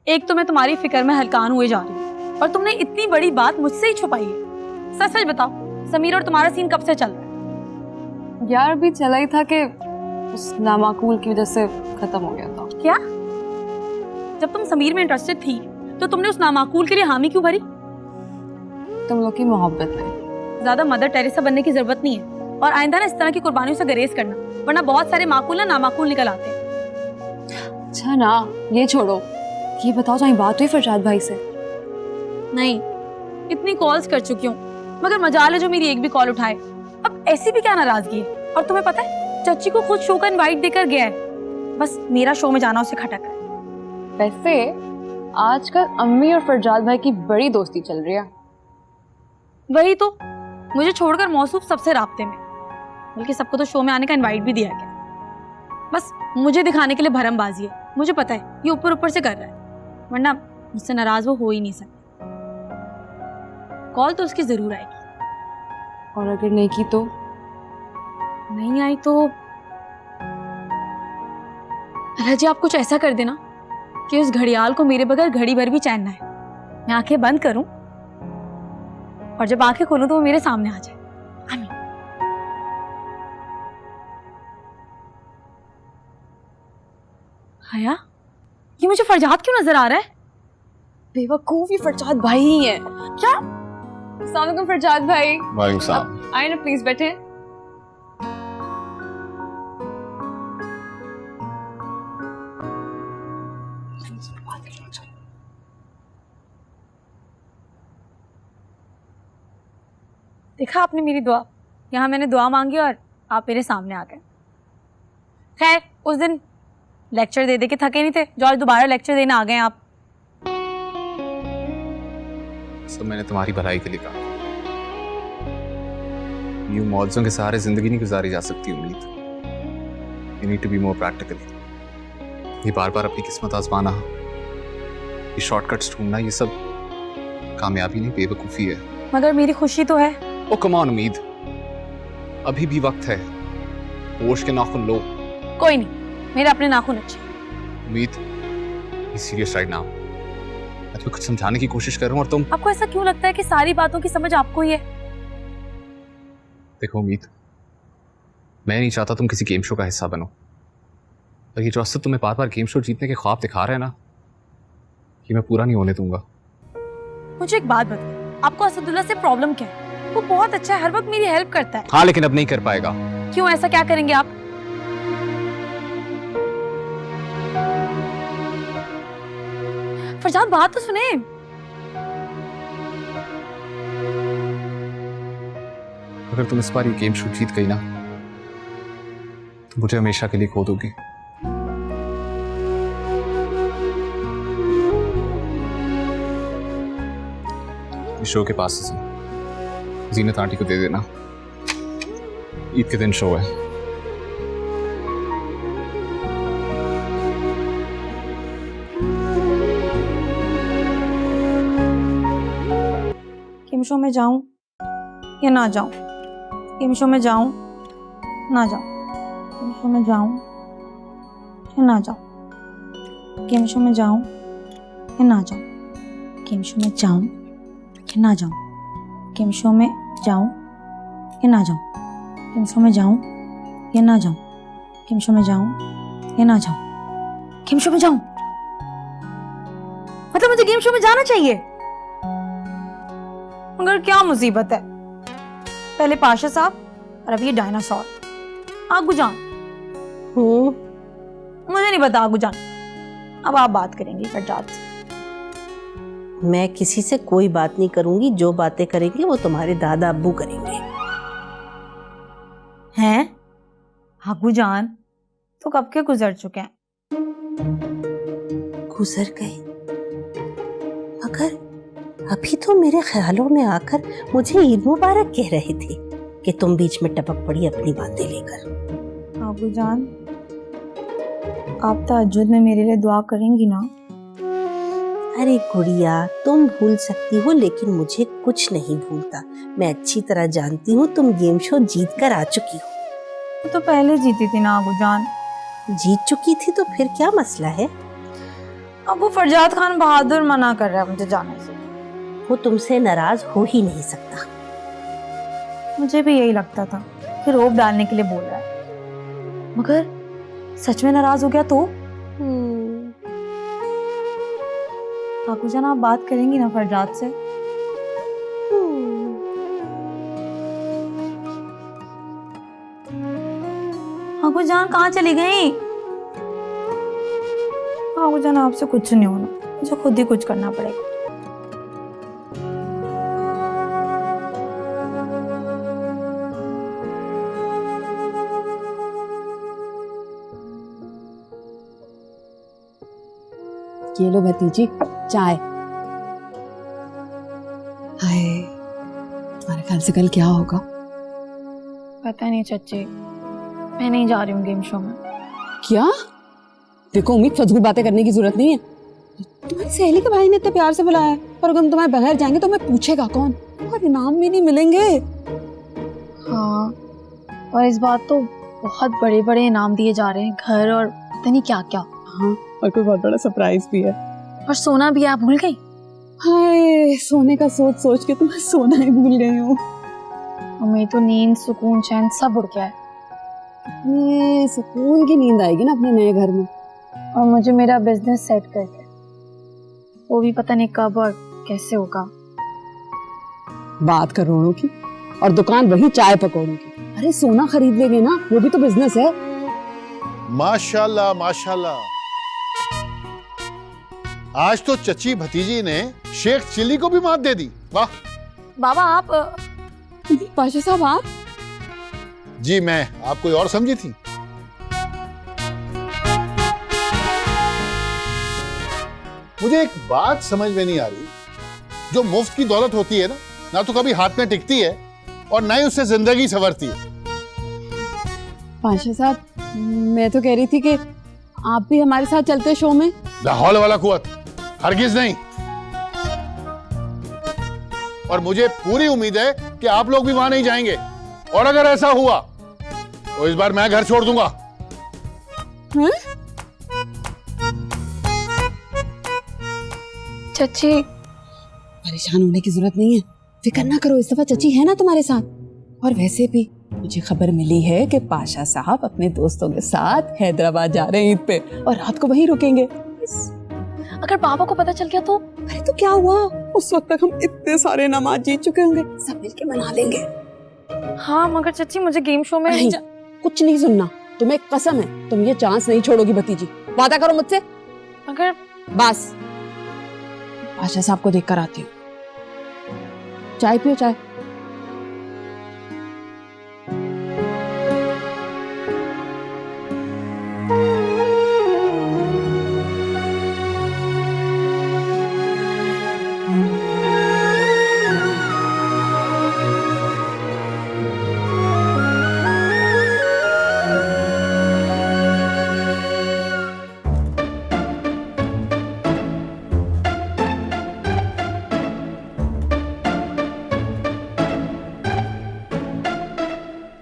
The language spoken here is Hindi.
एक तो मैं तुम्हारी फिक्र में हलकान हुए जा रही हूँ और तुमने इतनी बड़ी बात मुझसे ही छुपाई है। सच सच बताओ, समीर और तुम्हारा सीन कब से चल रहा है? यार अभी चला ही था कि उस नामाकूल की वजह से खत्म हो गया था। क्या? जब तुम समीर में इंटरेस्टेड थी तो तुमने उस नामाकूल के लिए हामी क्यों भरी? तुम लोग की मोहब्बत में। ज्यादा मदर टेरेसा बनने की जरूरत नहीं है और आइंदा ना इस तरह की कुर्बानियों से गुरेज करना, वरना बहुत सारे माकूल ना नामाकूल निकल आते हैं। अच्छा ना, ये छोड़ो, ये बताओ तुम्हारी बात हुई फरजाद भाई से? नहीं, इतनी कॉल्स कर चुकी हूँ मगर मजाल है जो मेरी एक भी कॉल उठाए। अब ऐसी भी क्या नाराजगी है? और तुम्हें पता है चाची को खुद शो का इनवाइट देकर गया है, बस मेरा शो में जाना उसे खटक है। वैसे आजकल अम्मी और फरजाद भाई की बड़ी दोस्ती चल रही है। वही तो, मुझे छोड़कर मौसूफ सबसे राब्ते में, बल्कि सबको तो शो में आने का इनवाइट भी दिया गया। बस मुझे दिखाने के लिए भरमबाजी है। मुझे पता है ये ऊपर ऊपर से कर रहा है, वरना मुझसे नाराज वो हो ही नहीं सकता। कॉल तो उसकी जरूर आएगी, और अगर नहीं की तो? नहीं आई तो रजी आप कुछ ऐसा कर देना कि उस घड़ियाल को मेरे बगैर घड़ी भर भी चैन ना है। मैं आंखें बंद करूं और जब आंखें खोलूं तो वो मेरे सामने आ जाए। आमीन। हया, ये मुझे फरजाद क्यों नजर आ रहा है? बेवकूफ, ये फरजाद भाई ही है। क्या? अस्सलाम वालेकुम फरजाद भाई। वालेकुम सलाम। आए ना प्लीज, बैठे। देखा आपने मेरी दुआ, यहाँ मैंने दुआ मांगी और आप मेरे सामने आ गए। खैर, उस दिन लेक्चर दे दे के थके नहीं थे जो आज दोबारा लेक्चर देने आ गए आप। सब मैंने तुम्हारी भलाई के लिए कहा। यूं मौजों के सहारे जिंदगी नहीं गुजारी जा सकती उम्मीद। You need to be more practical. ये बार बार अपनी किस्मत आजमाना, ये शॉर्टकट्स ढूंढना, ये सब कामयाबी नहीं बेवकूफ़ी है। मगर मेरी खुशी तो है। ओ कम ऑन उम्मीद, अभी भी वक्त है। होश के नाखून लो। कोई नहीं, मेरे अपने नाखून अच्छे। उम्मीद, बी सीरियस राइट नाउ। मैं तुम्हें कुछ समझाने की कोशिश कर रहा हूं और तुम। आपको ऐसा क्यों लगता है कि सारी बातों की समझ आपको ही है? देखो उम्मीद, मैं नहीं चाहता तुम किसी गेम शो का हिस्सा बनो, और ये जो असद तुम्हें बार बार गेम शो जीतने के ख्वाब दिखा रहा है ना, ये मैं पूरा नहीं होने दूंगा। मुझे एक बात बताइए, आपको असदुल्ला से प्रॉब्लम क्या है? वो बहुत अच्छा है, हर वक्त मेरी हेल्प करता है। हाँ, लेकिन अब नहीं कर पाएगा। क्यों? ऐसा क्या करेंगे आप? फरजाद बात तो सुने। अगर तुम इस बार ये गेम शो जीत गई ना, तो मुझे हमेशा के लिए खो दोगी। इस शो के पास से जीनत आंटी को दे देना, ईद के दिन शो है। गेम शो में जाऊं या ना जाऊं? गेम शो में जाऊं ना जाऊं? गेम शो में जाऊं या ना जाऊं? गेम शो में जाऊं या ना जाऊं? गेम शो में जाऊं या ना जाऊं? गेम शो में जाऊं या ना जाऊं? गेम शो में जाऊं या ना जाऊं? गेम शो में जाऊं या ना जाऊं? गेम शो में जाऊं मतलब मुझे गेम शो में जाना चाहिए। मगर क्या मुसीबत है, पहले पाशा साहब और अब ये डायनासोर। आगू जान। मुझे नहीं पता आगू जान, अब आप बात करेंगी फरजाद से। मैं किसी से कोई बात नहीं करूंगी, जो बातें करेंगे वो तुम्हारे दादा अब्बू करेंगे। हैं? आगू जान तो कब के गुजर चुके हैं। गुजर गए, मगर अभी तो मेरे ख्यालों में आकर मुझे ईद मुबारक कह रहे थे कि तुम बीच में टपक पड़ी अपनी बातें लेकर। आगू जान, आप तहज्जुद में मेरे लिए दुआ करेंगी ना? अरे गुड़िया, तुम भूल सकती हो लेकिन मुझे कुछ नहीं भूलता। मैं अच्छी तरह जानती हूँ तुम गेम शो जीत कर आ चुकी हो। वो तो पहले जीती थी ना आगू जान। जीत चुकी थी तो फिर क्या मसला है? अब वो फरजाद खान बहादुर मना कर रहा है मुझे जाने से। वो तुमसे नाराज हो ही नहीं सकता। मुझे भी यही लगता था कि रोब डालने के लिए बोल रहा है, मगर सच में नाराज हो गया तो? काकू जान, आप बात करेंगी ना फरजाद से? काकू जान कहाँ चली गई? काकू जान, आपसे कुछ नहीं होना, मुझे खुद ही कुछ करना पड़ेगा। ये लो भतीजी चाय। हाय, तुम्हारे ख्याल से कल क्या होगा? पता नहीं चाची, मैं नहीं जा रही हूँ गेम शो में। क्या? देखो उम्मीद, फजूल बातें करने की जरूरत नहीं है। तुम्हारी सहेली के भाई ने इतने प्यार से बुलाया है, और अगर हम तुम्हारे बगैर जाएंगे तो हमें पूछेगा कौन? और इनाम भी नहीं मिलेंगे। हाँ, और इस बार तो बहुत बड़े बड़े इनाम दिए जा रहे हैं, घर और पता नहीं क्या क्या। हाँ, और कोई बहुत बड़ा सरप्राइज भी है। और सोना भी आप भूल गई? हाय, सोने का सोच सोच के तो मैं सोना ही भूल गई हूँ। हमें तो नींद, सुकून, चैन सब उड़ गया है। अपने सुकून की नींद आएगी ना अपने नए घर में। और मुझे मेरा बिजनेस सेट करके, वो भी पता नहीं कब और कैसे होगा। बात करोड़ों की और दुकान वही चाय पकौड़ों की। अरे सोना खरीद लेंगे ना, वो भी तो बिजनेस है। माशाल्लाह माशाल्लाह, आज तो चची भतीजी ने शेख चिल्ली को भी मात दे दी। वाह। बाबा आप पाशा साहब, आप? जी, मैं आप कोई और समझी थी? मुझे एक बात समझ में नहीं आ रही, जो मुफ्त की दौलत होती है ना तो कभी हाथ में टिकती है और ना ही उससे जिंदगी संवरती है। पाशा साहब, मैं तो कह रही थी कि आप भी हमारे साथ चलते शो में। लाहौल वाला कुवत, हरगिज नहीं। और मुझे पूरी उम्मीद है कि आप लोग भी वहां नहीं जाएंगे, और अगर ऐसा हुआ तो इस बार मैं घर छोड़ दूंगा। चची, परेशान होने की जरूरत नहीं है, फिक्र ना करो, इस दफा चची है ना तुम्हारे साथ। और वैसे भी मुझे खबर मिली है कि पाशा साहब अपने दोस्तों के साथ हैदराबाद जा रहे हैं ईद पे, और रात को वहीं रुकेंगे। अगर पापा को पता चल गया तो? अरे तो क्या हुआ, उस वक्त तक हम इतने सारे नमाज जीत चुके होंगे, सब मिलके मना लेंगे। हाँ, मगर चची मुझे गेम शो में नहीं, कुछ नहीं सुनना, तुम्हें कसम है तुम ये चांस नहीं छोड़ोगी भतीजी, वादा करो मुझसे। अगर बस पाशा साहब को देखकर आती हूँ। चाय पियो, चाय।